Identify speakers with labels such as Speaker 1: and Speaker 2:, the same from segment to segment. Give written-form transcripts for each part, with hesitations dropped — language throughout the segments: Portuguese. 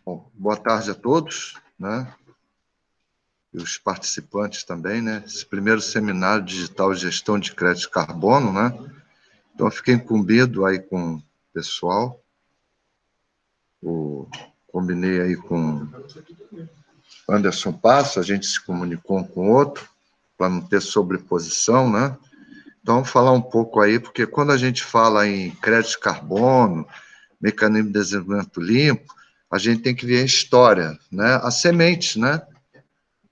Speaker 1: Bom, boa tarde a todos, né? E os participantes também, né? Esse primeiro seminário digital gestão de crédito de carbono, né? Então, eu fiquei incumbido aí com o pessoal, combinei aí com Anderson Passo, a gente se comunicou um com o outro, para não ter sobreposição, né? Então, vamos falar um pouco aí, porque quando a gente fala em crédito de carbono, mecanismo de desenvolvimento limpo, a gente tem que ver a história, né? As sementes, né?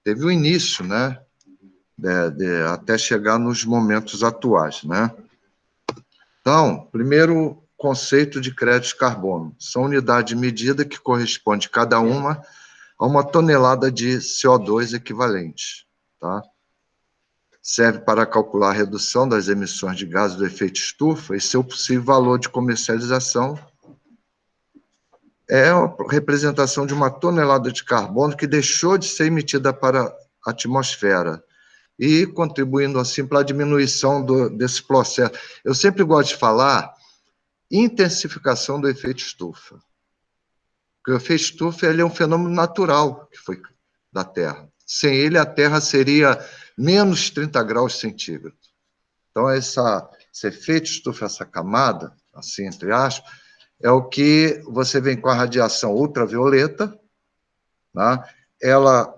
Speaker 1: Teve o início, né? Até chegar nos momentos atuais, né? Então, primeiro conceito de crédito de carbono. São unidades de medida que corresponde cada uma a uma tonelada de CO2 equivalente, tá? Serve para calcular a redução das emissões de gases do efeito estufa e seu possível valor de comercialização é a representação de uma tonelada de carbono que deixou de ser emitida para a atmosfera e contribuindo, assim, para a diminuição desse processo. Eu sempre gosto de falar intensificação do efeito estufa, porque o efeito estufa ele é um fenômeno natural que foi da Terra. Sem ele, a Terra seria menos 30 graus centígrados. Então, esse efeito estufa, essa camada, assim, entre aspas, é o que você vem com a radiação ultravioleta, né? Ela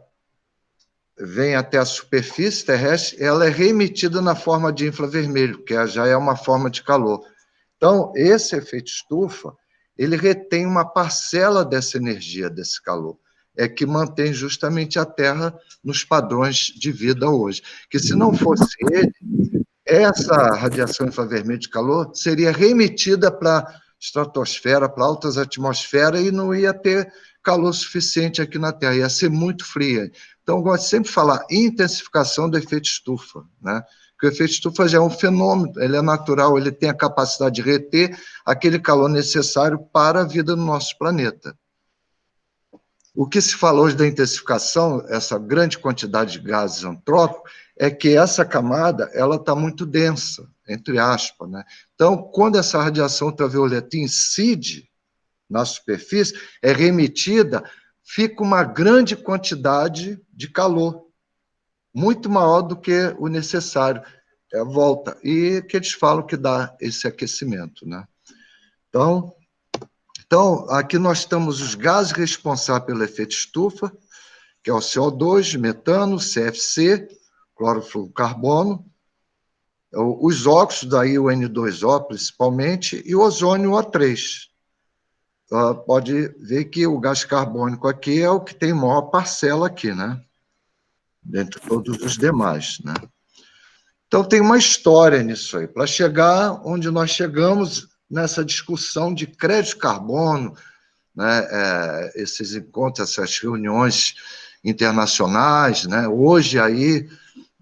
Speaker 1: vem até a superfície terrestre, ela é reemitida na forma de infravermelho, que já é uma forma de calor. Então, esse efeito estufa, ele retém uma parcela dessa energia, desse calor, é que mantém justamente a Terra nos padrões de vida hoje. Que se não fosse ele, essa radiação infravermelha de calor seria reemitida para a estratosfera, para altas atmosferas, e não ia ter calor suficiente aqui na Terra, ia ser muito fria. Então, eu gosto sempre de falar intensificação do efeito estufa, né? Porque o efeito estufa já é um fenômeno, ele é natural, ele tem a capacidade de reter aquele calor necessário para a vida no nosso planeta. O que se fala hoje da intensificação, essa grande quantidade de gases antrópicos, é que essa camada ela está muito densa, entre aspas, né? Então, quando essa radiação ultravioleta incide na superfície, é reemitida, fica uma grande quantidade de calor, muito maior do que o necessário. Volta. E que eles falam que dá esse aquecimento, né? Então, aqui nós temos os gases responsáveis pelo efeito estufa, que é o CO2, metano, CFC, clorofluorcarbono, os óxidos, aí o N2O principalmente, e o ozônio O3. Pode ver que o gás carbônico aqui é o que tem maior parcela aqui, né? Dentre todos os demais, né? Então, tem uma história nisso aí, para chegar onde nós chegamos nessa discussão de crédito de carbono, né? Esses encontros, essas reuniões internacionais, né? Hoje aí,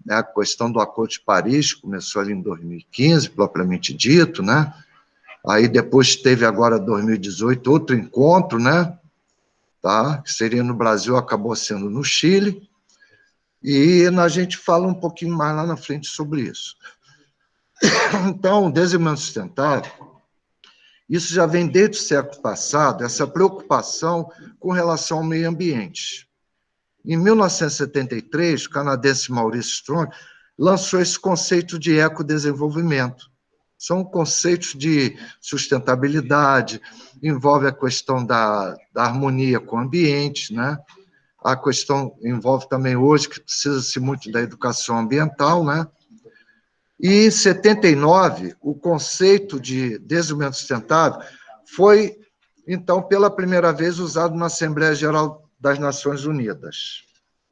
Speaker 1: né, a questão do Acordo de Paris começou ali em 2015, propriamente dito, né? Aí depois teve agora 2018 outro encontro, né? Tá? Que seria no Brasil, acabou sendo no Chile, e a gente fala um pouquinho mais lá na frente sobre isso. Então, o desenvolvimento sustentável, isso já vem desde o século passado, essa preocupação com relação ao meio ambiente. Em 1973, o canadense Maurice Strong lançou esse conceito de ecodesenvolvimento. São conceitos de sustentabilidade, envolve a questão da harmonia com o ambiente, né? A questão envolve também hoje que precisa-se muito da educação ambiental, né? E em 79, o conceito de desenvolvimento sustentável foi, então, pela primeira vez usado na Assembleia Geral das Nações Unidas,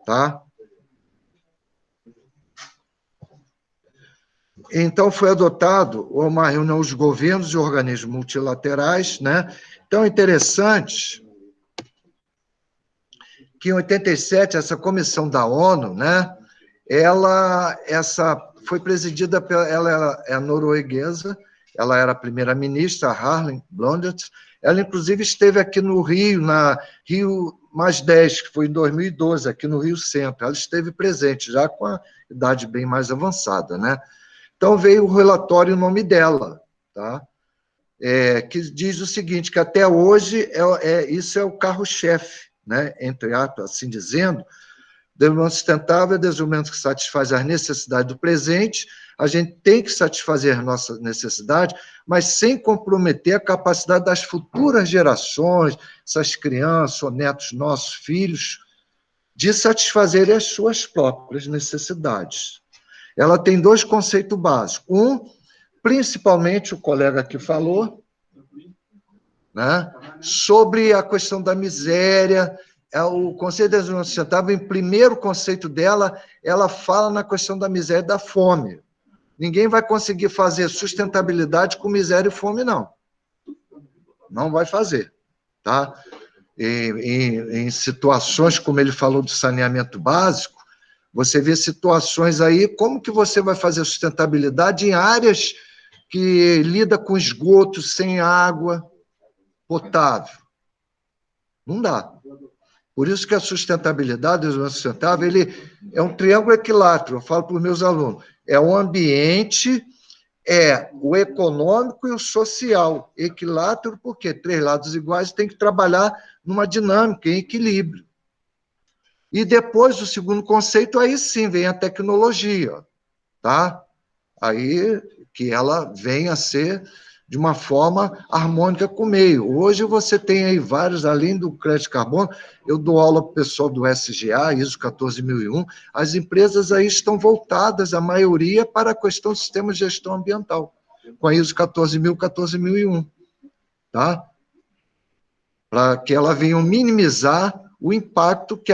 Speaker 1: tá? Então, foi adotado uma reunião dos governos e organismos multilaterais, né? Então, é interessante que em 87, essa comissão da ONU, né? Essa foi presidida ela é norueguesa, ela era a primeira-ministra, Harlem Brundtland. Ela, inclusive, esteve aqui no Rio, na Rio +10, que foi em 2012, aqui no Rio Centro. Ela esteve presente, já com a idade bem mais avançada, né? Então, veio o relatório em nome dela, tá? que diz o seguinte, que até hoje isso é o carro-chefe, né, entre aspas, assim dizendo, desenvolvimento sustentável é desenvolvimento que satisfaz as necessidades do presente, a gente tem que satisfazer nossas necessidades, mas sem comprometer a capacidade das futuras gerações, essas crianças, ou netos nossos, filhos, de satisfazerem as suas próprias necessidades. Ela tem dois conceitos básicos. Um, principalmente o colega que falou, né, sobre a questão da miséria. O Conceito de Desenvolvimento Sustentável, em primeiro conceito dela, ela fala na questão da miséria e da fome. Ninguém vai conseguir fazer sustentabilidade com miséria e fome, não. Não vai fazer, tá? Em situações, como ele falou do saneamento básico, você vê situações aí, como que você vai fazer sustentabilidade em áreas que lida com esgoto sem água potável? Não dá. Por isso que a sustentabilidade, o desenvolvimento sustentável, ele é um triângulo equilátero, eu falo para os meus alunos, é o ambiente, é o econômico e o social. Equilátero, porque 3 lados iguais tem que trabalhar numa dinâmica, em equilíbrio. E depois, o segundo conceito, aí sim vem a tecnologia, tá? Aí que ela vem a ser de uma forma harmônica com o meio. Hoje você tem aí vários, além do crédito de carbono, eu dou aula para o pessoal do SGA, ISO 14001, as empresas aí estão voltadas, a maioria, para a questão do sistema de gestão ambiental, com a ISO 14000, 14001, tá? Para que ela venha minimizar o impacto que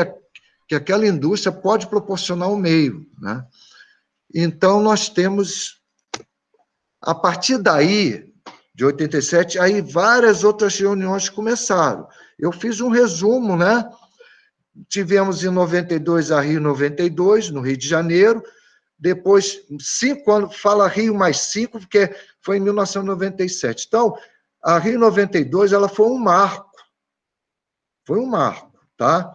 Speaker 1: aquela indústria pode proporcionar ao meio, né? Então, nós temos, a partir daí, de 87, aí várias outras reuniões começaram. Eu fiz um resumo, né? Tivemos em 92 a Rio 92, no Rio de Janeiro, depois 5 anos, fala Rio mais 5, porque foi em 1997. Então, a Rio 92, ela foi um marco, tá?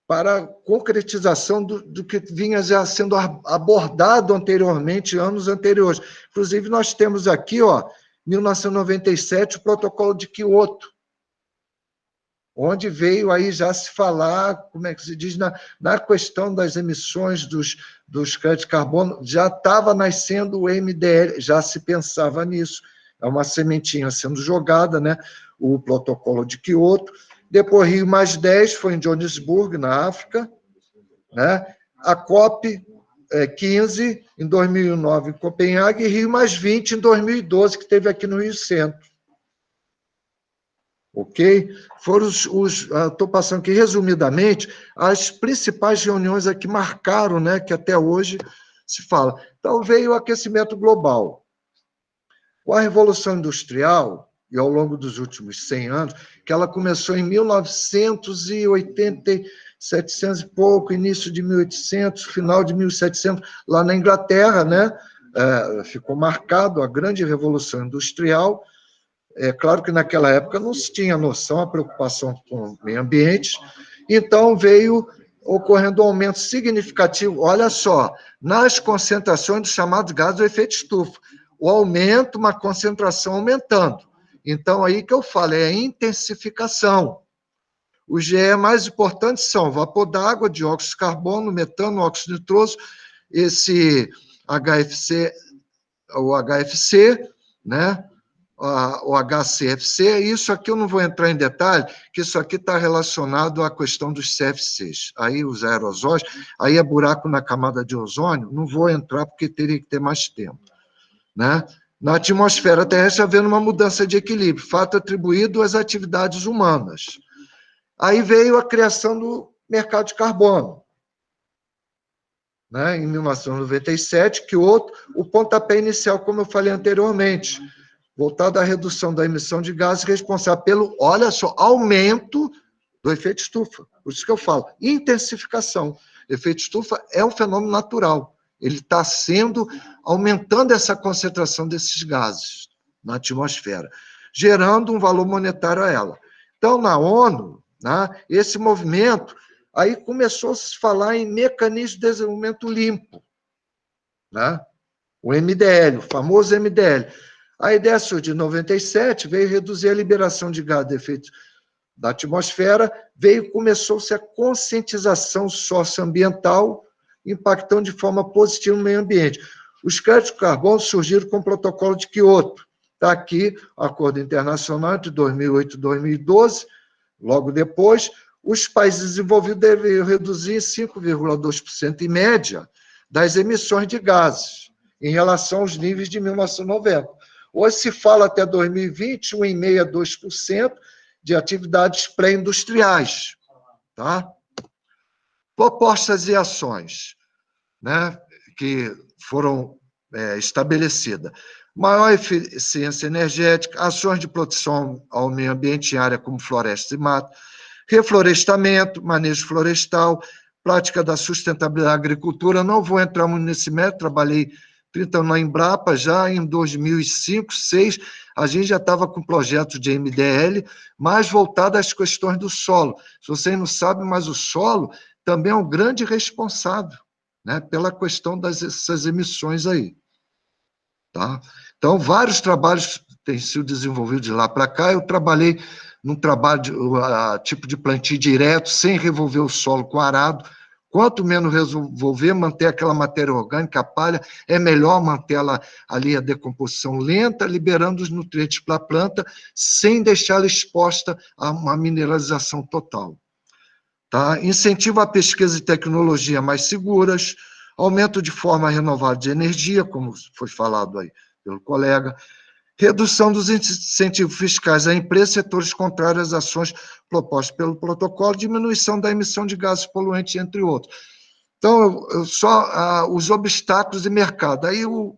Speaker 1: Para a concretização do que vinha já sendo abordado anteriormente, anos anteriores. Inclusive, nós temos aqui, 1997, o Protocolo de Quioto, onde veio aí já se falar, como é que se diz, na questão das emissões dos créditos de carbono, já estava nascendo o MDL, já se pensava nisso, é uma sementinha sendo jogada, né? O Protocolo de Quioto. Depois, Rio mais 10, foi em Joanesburgo, na África, né? A COP 15, em 2009, em Copenhague, e Rio mais 20, em 2012, que teve aqui no Rio Centro. Ok? Foram estou passando aqui resumidamente, as principais reuniões aqui marcaram, né, que até hoje se fala. Então, veio o aquecimento global. Com a Revolução Industrial, e ao longo dos últimos 100 anos, que ela começou em 1980, 700 e pouco, início de 1800, final de 1700, lá na Inglaterra, né? Ficou marcado a grande Revolução Industrial. É claro que naquela época não se tinha noção, a preocupação com o meio ambiente, então veio ocorrendo um aumento significativo, olha só, nas concentrações dos chamados gases do efeito estufa, o aumento, uma concentração aumentando. Então, aí que eu falo, é a intensificação. Os GE mais importantes são vapor d'água, dióxido de carbono, metano, óxido nitroso, esse HFC, o HFC, né? O HCFC, isso aqui eu não vou entrar em detalhe, que isso aqui está relacionado à questão dos CFCs. Aí os aerosóis, aí é buraco na camada de ozônio, não vou entrar porque teria que ter mais tempo, né? Na atmosfera terrestre, havendo uma mudança de equilíbrio, fato atribuído às atividades humanas. Aí veio a criação do mercado de carbono, né? Em 1997, que o pontapé inicial, como eu falei anteriormente, voltado à redução da emissão de gases, responsável pelo, olha só, aumento do efeito estufa. Por isso que eu falo, intensificação. O efeito estufa é um fenômeno natural. Ele está aumentando essa concentração desses gases na atmosfera, gerando um valor monetário a ela. Então, na ONU, né, esse movimento, aí começou a se falar em mecanismo de desenvolvimento limpo, né? O MDL, o famoso MDL. A ideia surgiu em 97, veio reduzir a liberação de gás de efeito da atmosfera, começou-se a conscientização socioambiental, impactando de forma positiva no meio ambiente. Os créditos de carbono surgiram com o protocolo de Quioto. Está aqui o acordo internacional entre 2008 e 2012. Logo depois, os países desenvolvidos deveriam reduzir 5,2% em média das emissões de gases em relação aos níveis de 1990. Hoje se fala até 2020, 1,5% a 2% de atividades pré-industriais. Tá? Propostas e ações, né, que foram estabelecidas. Maior eficiência energética, ações de proteção ao meio ambiente em área como floresta e mato, reflorestamento, manejo florestal, prática da sustentabilidade da agricultura. Não vou entrar muito nesse método, trabalhei 30 anos na Embrapa, já em 2005, 2006, a gente já estava com projetos de MDL, mais voltado às questões do solo. Se vocês não sabem, mas o solo também é um grande responsável, né, pela questão dessas emissões aí. Tá? Então, vários trabalhos têm sido desenvolvidos de lá para cá. Eu trabalhei num trabalho tipo de plantio direto, sem revolver o solo com arado. Quanto menos revolver, manter aquela matéria orgânica, a palha, é melhor mantê-la ali, a decomposição lenta, liberando os nutrientes para a planta, sem deixá-la exposta a uma mineralização total. Tá? Incentivo à pesquisa e tecnologia mais seguras, aumento de forma renovada de energia, como foi falado aí pelo colega, redução dos incentivos fiscais a empresas e setores contrários às ações propostas pelo protocolo, diminuição da emissão de gases poluentes, entre outros. Então, só os obstáculos de mercado. Aí o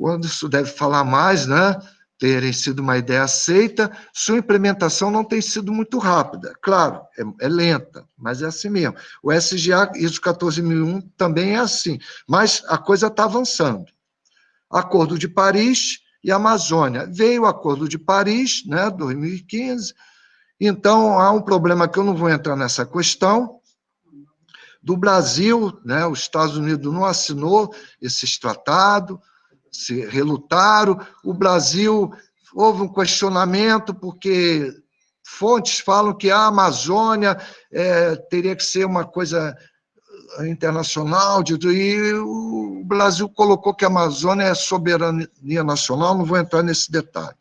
Speaker 1: Anderson deve falar mais, né? Terem sido uma ideia aceita, sua implementação não tem sido muito rápida. Claro, é lenta, mas é assim mesmo. O SGA ISO 14001 também é assim, mas a coisa está avançando. Acordo de Paris e Amazônia. Veio o Acordo de Paris, né, 2015, então há um problema que eu não vou entrar nessa questão, do Brasil, né, os Estados Unidos não assinou esse tratado, se relutaram, o Brasil, houve um questionamento, porque fontes falam que a Amazônia teria que ser uma coisa internacional, e o Brasil colocou que a Amazônia é soberania nacional, não vou entrar nesse detalhe.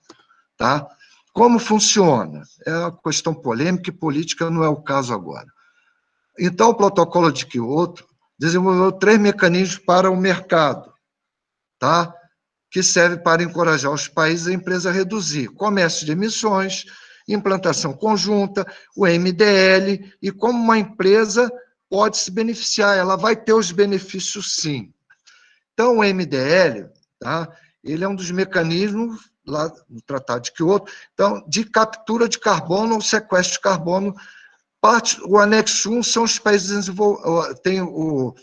Speaker 1: Tá? Como funciona? É uma questão polêmica e política, não é o caso agora. Então, o protocolo de Quioto desenvolveu 3 mecanismos para o mercado, tá? Que serve para encorajar os países e a empresa a reduzir comércio de emissões, implantação conjunta, o MDL, e como uma empresa pode se beneficiar, ela vai ter os benefícios sim. Então, o MDL, tá, ele é um dos mecanismos, lá no Tratado de Quioto, então, de captura de carbono ou sequestro de carbono. O anexo 1 são os países desenvolvidos, tem o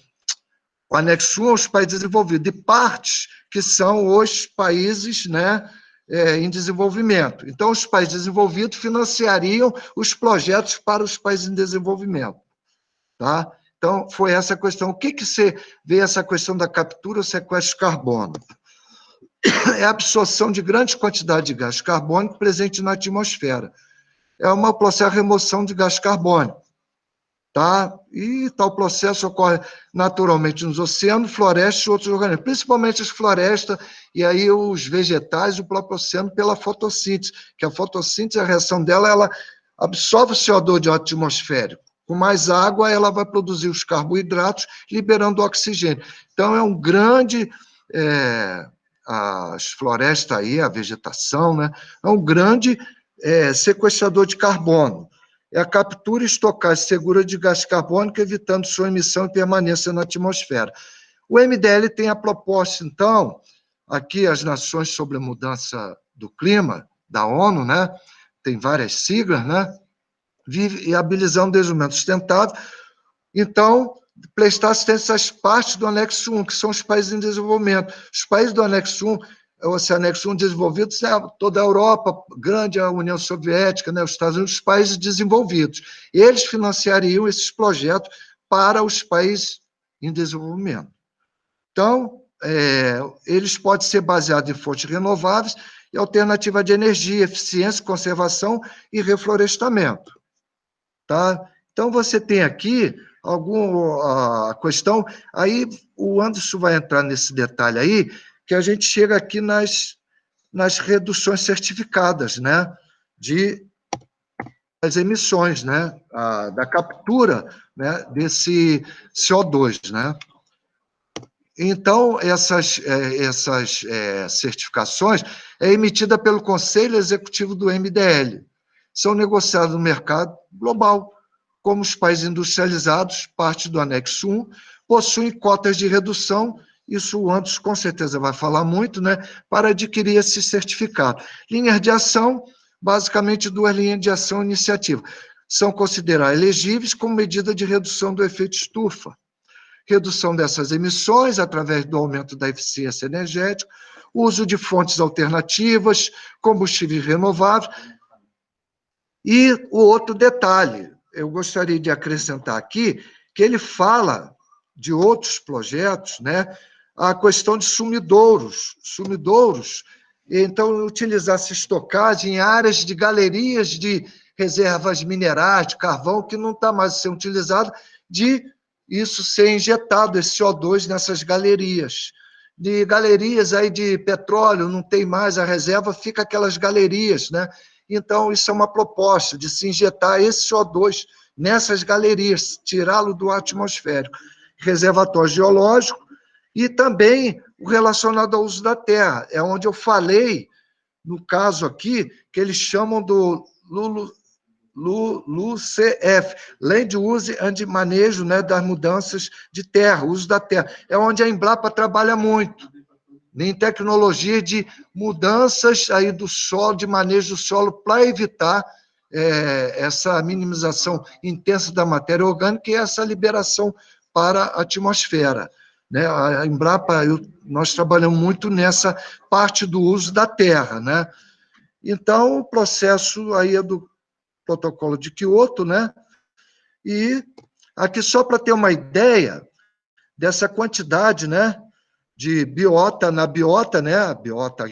Speaker 1: anexo 1 aos países desenvolvidos, e partes que são os países, né, em desenvolvimento. Então, os países desenvolvidos financiariam os projetos para os países em desenvolvimento. Tá? Então, foi essa questão. O que você vê essa questão da captura ou sequestro de carbono? É a absorção de grandes quantidades de gás carbônico presente na atmosfera. É um processo de remoção de gás carbônico. Tá? E tal processo ocorre naturalmente nos oceanos, florestas e outros organismos, principalmente as florestas, e aí os vegetais e o próprio oceano pela fotossíntese, que a fotossíntese, a reação dela, ela absorve o CO2 de atmosférico. Com mais água, ela vai produzir os carboidratos, liberando o oxigênio. Então, é um grande... as florestas aí, a vegetação, né? É um grande sequestrador de carbono. É a captura e estocagem segura de gás carbônico, evitando sua emissão e permanência na atmosfera. O MDL tem a proposta, então, aqui as Nações sobre a Mudança do Clima, da ONU, né? Tem várias siglas, né? Viabilizando o desenvolvimento sustentável. Então, prestar assistência às partes do anexo 1, que são os países em desenvolvimento. Os países do anexo 1, esse anexo 1 desenvolvido, toda a Europa, grande a União Soviética, né, os Estados Unidos, os países desenvolvidos. Eles financiariam esses projetos para os países em desenvolvimento. Então, eles podem ser baseados em fontes renováveis e alternativa de energia, eficiência, conservação e reflorestamento. Tá? Então, você tem aqui a questão, aí o Anderson vai entrar nesse detalhe aí, que a gente chega aqui nas reduções certificadas, né, das emissões, né, da captura, né, desse CO2, né. Então, essas certificações é emitida pelo Conselho Executivo do MDL. São negociadas no mercado global, como os países industrializados, parte do anexo 1, possuem cotas de redução, isso o Anderson com certeza vai falar muito, né, para adquirir esse certificado. Linhas de ação, basicamente 2 linhas de ação iniciativa. São consideradas elegíveis como medida de redução do efeito estufa. Redução dessas emissões através do aumento da eficiência energética, uso de fontes alternativas, combustíveis renováveis. E o outro detalhe, eu gostaria de acrescentar aqui, que ele fala de outros projetos, né? A questão de sumidouros, então, utilizar essa estocagem em áreas de galerias de reservas minerais, de carvão, que não está mais sendo utilizado, de isso ser injetado, esse CO2 nessas galerias. De galerias aí de petróleo, não tem mais a reserva, fica aquelas galerias, né? Então, isso é uma proposta de se injetar esse CO2 nessas galerias, tirá-lo do atmosférico. Reservatório geológico e também o relacionado ao uso da terra. É onde eu falei, no caso aqui, que eles chamam do LUCF, Land Use and Manejo, né, das mudanças de terra, uso da terra. É onde a Embrapa trabalha muito, em tecnologia de mudanças aí do solo, de manejo do solo, para evitar essa minimização intensa da matéria orgânica e essa liberação para a atmosfera. Né? A Embrapa, nós trabalhamos muito nessa parte do uso da terra. Né? Então, o processo aí é do protocolo de Kyoto, né? E aqui, só para ter uma ideia dessa quantidade, né, de biota, na biota, né, a biota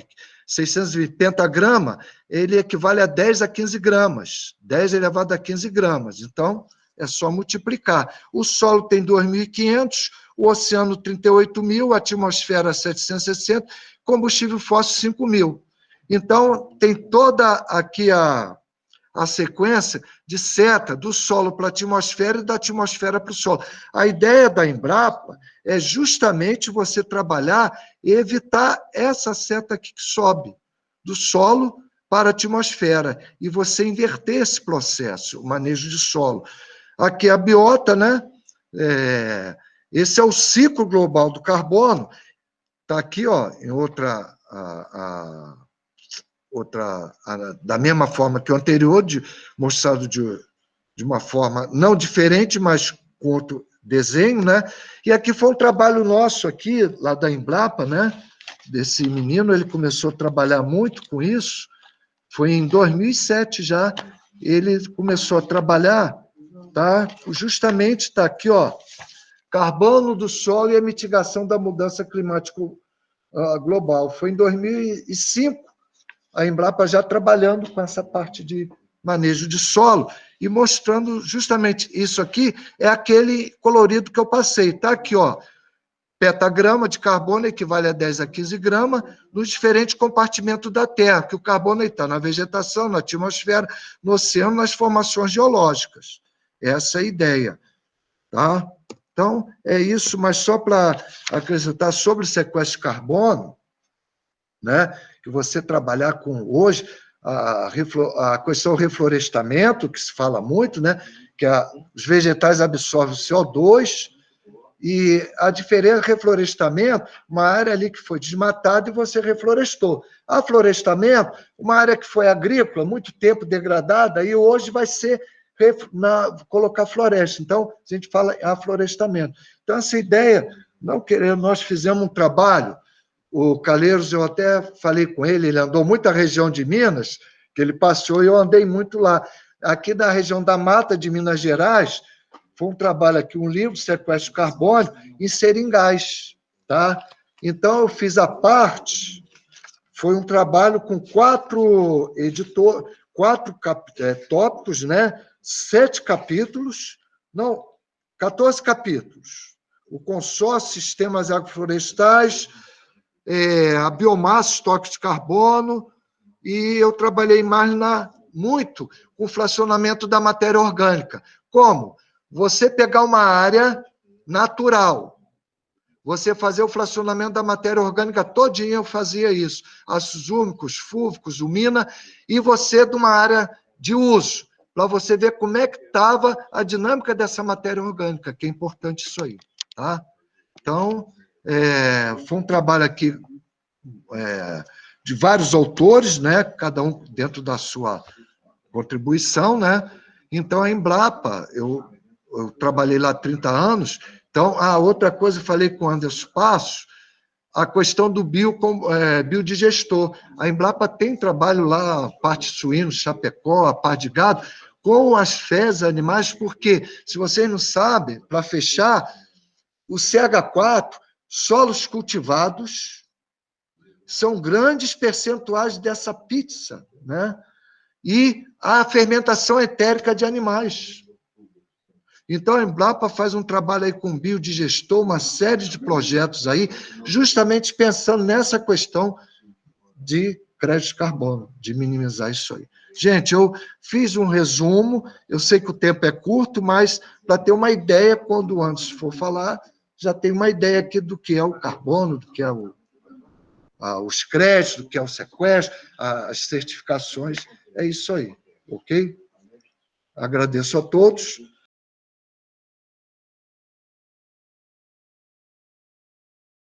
Speaker 1: 600 pentagrama, ele equivale a 10 a 15 gramas, 10 elevado a 15 gramas, então é só multiplicar. O solo tem 2.500, o oceano 38.000, a atmosfera 760, combustível fóssil 5.000. Então, tem toda aqui a sequência de seta do solo para a atmosfera e da atmosfera para o solo. A ideia da Embrapa é justamente você trabalhar e evitar essa seta aqui que sobe do solo para a atmosfera e você inverter esse processo, o manejo de solo. Aqui a biota, né? Esse é o ciclo global do carbono. Está aqui, ó, em outra da mesma forma que o anterior, mostrado de uma forma não diferente, mas com outro desenho, né? E aqui foi um trabalho nosso aqui, lá da Embrapa, né? Desse menino, ele começou a trabalhar muito com isso, foi em 2007 já, ele começou a trabalhar, tá? Justamente está aqui, ó, carbono do solo e a mitigação da mudança climática global. Foi em 2005, a Embrapa já trabalhando com essa parte de manejo de solo e mostrando justamente isso aqui, é aquele colorido que eu passei. Está aqui, ó, petagrama de carbono equivale a 10 a 15 gramas nos diferentes compartimentos da Terra, que o carbono está na vegetação, na atmosfera, no oceano, nas formações geológicas. Essa é a ideia. Tá? Então, é isso, mas só para acrescentar sobre o sequestro de carbono, né, que você trabalhar com hoje, a questão do reflorestamento, que se fala muito, né, que os vegetais absorvem o CO2, e a diferença, reflorestamento, uma área ali que foi desmatada e você reflorestou. Aflorestamento, uma área que foi agrícola, muito tempo degradada, e hoje vai ser colocar floresta. Então, a gente fala em aflorestamento. Então, essa ideia, não querendo, nós fizemos um trabalho, o Calheiros, eu até falei com ele, ele andou muito a região de Minas, que ele passou, e eu andei muito lá. Aqui na região da Mata de Minas Gerais, foi um trabalho aqui, um livro, Sequestro de Carbono, em Seringás, tá? Então, eu fiz a parte, foi um trabalho com 4 tópicos, né? 7 capítulos, não, 14 capítulos. O consórcio, sistemas agroflorestais, a biomassa, estoque de carbono, e eu trabalhei mais muito com o fracionamento da matéria orgânica. Como? Você pegar uma área natural, você fazer o fracionamento da matéria orgânica todinha, eu fazia isso. Ácidos úmicos, fúvicos, umina, e você de uma área de uso, para você ver como é que estava a dinâmica dessa matéria orgânica, que é importante isso aí. Tá? Então, foi um trabalho aqui de vários autores, né? Cada um dentro da sua contribuição, né? Então, a Embrapa, eu trabalhei lá há 30 anos. Então, a outra coisa, eu falei com o Anderson Passos, a questão do biodigestor. A Embrapa tem trabalho lá, a parte suíno, Chapecó, a parte de gado, com as fezes animais, porque, se vocês não sabem, para fechar, o CH4, solos cultivados, são grandes percentuais dessa pizza, né? E a fermentação etérica de animais. Então, a Embrapa faz um trabalho aí com biodigestor, uma série de projetos aí, justamente pensando nessa questão de crédito de carbono, de minimizar isso aí. Gente, eu fiz um resumo, eu sei que o tempo é curto, mas para ter uma ideia, quando o Anderson for falar, já tem uma ideia aqui do que é o carbono, do que é os créditos, do que é o sequestro, as certificações, é isso aí, ok? Agradeço a todos.